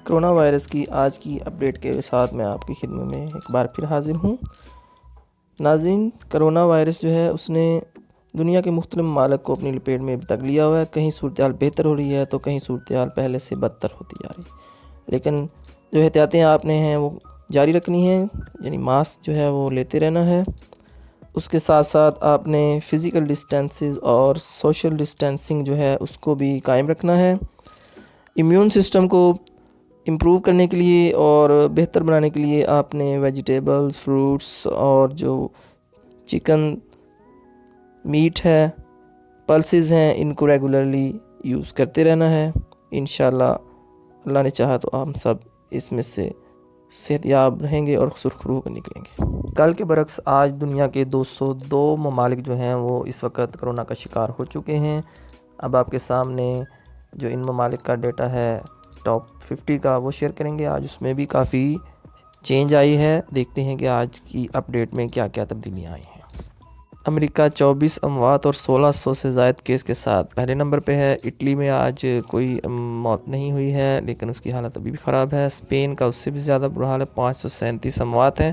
Corona virus کی آج کی اپڈیٹ کے ساتھ میں آپ کی خدمت میں ایک بار پھر حاضر ہوں۔ ناظرین، کرونا وائرس جو ہے اس نے دنیا کے مختلف ممالک کو اپنی لپیٹ میں تک لیا ہوا ہے۔ کہیں صورتحال بہتر ہو رہی ہے تو کہیں صورتحال پہلے سے بدتر ہوتی جا رہی ہے، لیکن جو احتیاطیں آپ نے ہیں وہ جاری رکھنی ہیں، یعنی ماسک جو ہے وہ لیتے رہنا ہے۔ اس کے ساتھ ساتھ آپ نے فزیکل ڈسٹینسز اور سوشل ڈسٹینسنگ جو ہے اس کو بھی قائم رکھنا ہے۔ امیون سسٹم کو امپروو کرنے کے لیے اور بہتر بنانے کے لیے آپ نے ویجیٹیبلز، فروٹس اور جو چکن، میٹ ہے، پلسز ہیں، ان کو ریگولرلی یوز کرتے رہنا ہے۔ انشاءاللہ اللہ نے چاہا تو ہم سب اس میں سے صحت یاب رہیں گے اور سرخرو کر نکلیں گے۔ کل کے برعکس آج دنیا کے 202 ممالک جو ہیں وہ اس وقت کرونا کا شکار ہو چکے ہیں۔ اب آپ کے سامنے جو ان ممالک کا ڈیٹا ہے ٹاپ 50 کا وہ شیئر کریں گے۔ آج اس میں بھی کافی چینج آئی ہے، دیکھتے ہیں کہ آج کی اپڈیٹ میں کیا کیا تبدیلیاں آئی ہیں۔ امریکہ 24 اموات اور 1600 سے زائد کیس کے ساتھ پہلے نمبر پہ ہے۔ اٹلی میں آج کوئی موت نہیں ہوئی ہے لیکن اس کی حالت ابھی بھی خراب ہے۔ اسپین کا اس سے بھی زیادہ برا حال ہے، 537 اموات ہیں،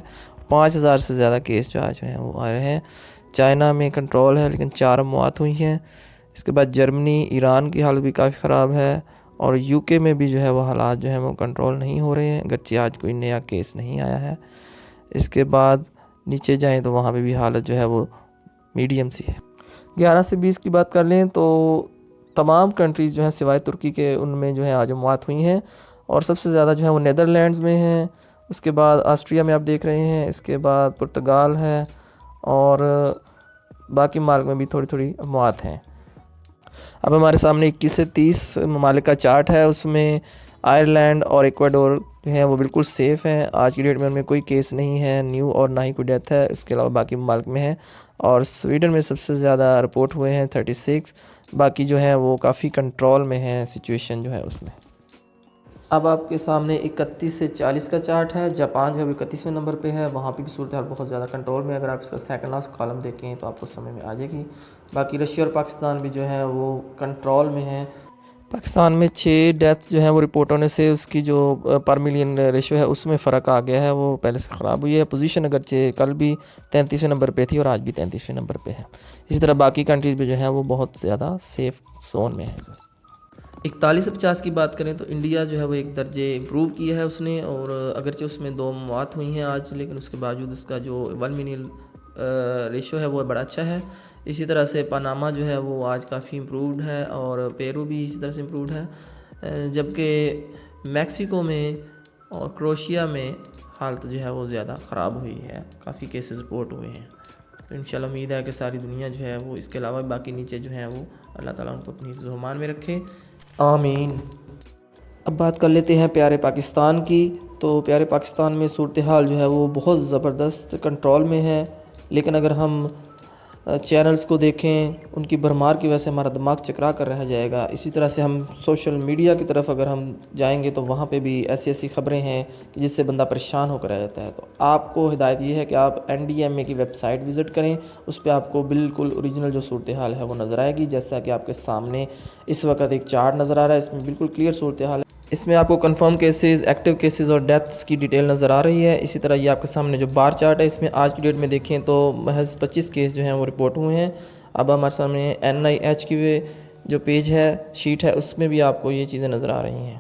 5000 سے زیادہ کیس جو آج ہیں وہ آ رہے ہیں۔ چائنا میں کنٹرول ہے لیکن 4 اموات ہوئی ہیں۔ اس کے بعد جرمنی، ایران کی حالت بھی کافی خراب ہے، اور یو کے میں بھی جو ہے وہ حالات جو ہیں وہ کنٹرول نہیں ہو رہے ہیں، اگرچہ آج کوئی نیا کیس نہیں آیا ہے۔ اس کے بعد نیچے جائیں تو وہاں پہ بھی حالت جو ہے وہ میڈیم سی ہے۔ 11 سے 20 کی بات کر لیں تو تمام کنٹریز جو ہیں سوائے ترکی کے ان میں جو ہے آج اموات ہوئی ہیں، اور سب سے زیادہ جو ہے وہ نیدرلینڈز میں ہیں۔ اس کے بعد آسٹریا میں آپ دیکھ رہے ہیں، اس کے بعد پرتگال ہے، اور باقی ممالک میں بھی تھوڑی تھوڑی اموات ہیں۔ اب ہمارے سامنے 21 سے 30 ممالک کا چارٹ ہے، اس میں آئرلینڈ اور ایکواڈور جو ہیں وہ بالکل سیف ہیں۔ آج کی ڈیٹ میں ان میں کوئی کیس نہیں ہے نیو، اور نہ ہی کوئی ڈیتھ ہے۔ اس کے علاوہ باقی ممالک میں ہیں، اور سویڈن میں سب سے زیادہ رپورٹ ہوئے ہیں 36، باقی جو ہیں وہ کافی کنٹرول میں ہیں سچویشن جو ہے اس میں۔ اب آپ کے سامنے 31 سے 40 کا چارٹ ہے۔ جاپان جو ہے 31ویں نمبر پہ ہے، وہاں پہ بھی صورتحال بہت زیادہ کنٹرول میں ہے۔ اگر آپ اس کا سیکنڈ لاسٹ کالم دیکھیں تو آپ کو سمجھ میں آ جائے گی۔ باقی رشیا اور پاکستان بھی جو ہے وہ کنٹرول میں ہیں۔ پاکستان میں 6 ڈیتھ جو ہیں وہ رپورٹ ہونے سے اس کی جو پر ملین ریشو ہے اس میں فرق آ گیا ہے، وہ پہلے سے خراب ہوئی ہے۔ پوزیشن اگرچہ کل بھی 33ویں نمبر پہ تھی اور آج بھی 33ویں نمبر پہ ہے۔ اسی طرح باقی کنٹریز بھی جو ہیں وہ بہت زیادہ سیف زون میں ہیں۔ 41 سے 50 کی بات کریں تو انڈیا جو ہے وہ ایک درجے امپروو کیا ہے اس نے، اور اگرچہ اس میں 2 موات ہوئی ہیں آج، لیکن اس کے باوجود اس کا جو 1 ملین ریشو ہے وہ بڑا اچھا ہے۔ اسی طرح سے پاناما جو ہے وہ آج کافی امپرووڈ ہے، اور پیرو بھی اسی طرح سے امپرووڈ ہے، جبکہ میکسیکو میں اور کروشیا میں حالت جو ہے وہ زیادہ خراب ہوئی ہے، کافی کیسز رپورٹ ہوئے ہیں۔ تو انشاءاللہ امید ہے کہ ساری دنیا جو ہے وہ اس کے علاوہ باقی نیچے جو ہیں وہ اللہ تعالیٰ ان کو اپنی حفظ و امان میں رکھے، آمین۔ اب بات کر لیتے ہیں پیارے پاکستان کی۔ تو پیارے پاکستان میں صورتحال جو ہے وہ بہت زبردست کنٹرول میں ہے، لیکن اگر ہم چینلز کو دیکھیں ان کی بھرمار کی وجہ سے ہمارا دماغ چکرا کر رہ جائے گا۔ اسی طرح سے ہم سوشل میڈیا کی طرف اگر ہم جائیں گے تو وہاں پہ بھی ایسی ایسی خبریں ہیں کہ جس سے بندہ پریشان ہو کر رہ جاتا ہے۔ تو آپ کو ہدایت یہ ہے کہ آپ NDMA کی ویب سائٹ وزٹ کریں، اس پہ آپ کو بالکل اوریجنل جو صورتحال ہے وہ نظر آئے گی، جیسا کہ آپ کے سامنے اس وقت ایک چارٹ نظر آ رہا ہے، اس میں بالکل کلیئر صورتحال ہے۔ اس میں آپ کو کنفرم کیسز، ایکٹیو کیسز اور ڈیتھس کی ڈیٹیل نظر آ رہی ہے۔ اسی طرح یہ آپ کے سامنے جو بار چارٹ ہے، اس میں آج کی ڈیٹ میں دیکھیں تو محض 25 کیس جو ہیں وہ رپورٹ ہوئے ہیں۔ اب ہمارے سامنے NIH کی جو پیج ہے، شیٹ ہے، اس میں بھی آپ کو یہ چیزیں نظر آ رہی ہیں۔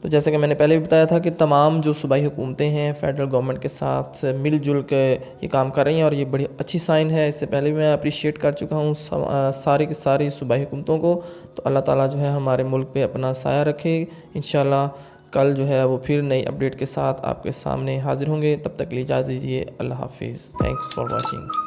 تو جیسا کہ میں نے پہلے بھی بتایا تھا کہ تمام جو صوبائی حکومتیں ہیں فیڈرل گورنمنٹ کے ساتھ مل جل کے یہ کام کر رہی ہیں، اور یہ بڑی اچھی سائن ہے۔ اس سے پہلے بھی میں اپریشیٹ کر چکا ہوں ساری کی ساری صوبائی حکومتوں کو۔ تو اللہ تعالیٰ جو ہے ہمارے ملک پہ اپنا سایہ رکھے۔ انشاءاللہ کل جو ہے وہ پھر نئی اپڈیٹ کے ساتھ آپ کے سامنے حاضر ہوں گے، تب تک کے لیے اجازت دیجیے۔ اللہ حافظ، تھینکس فار واچنگ۔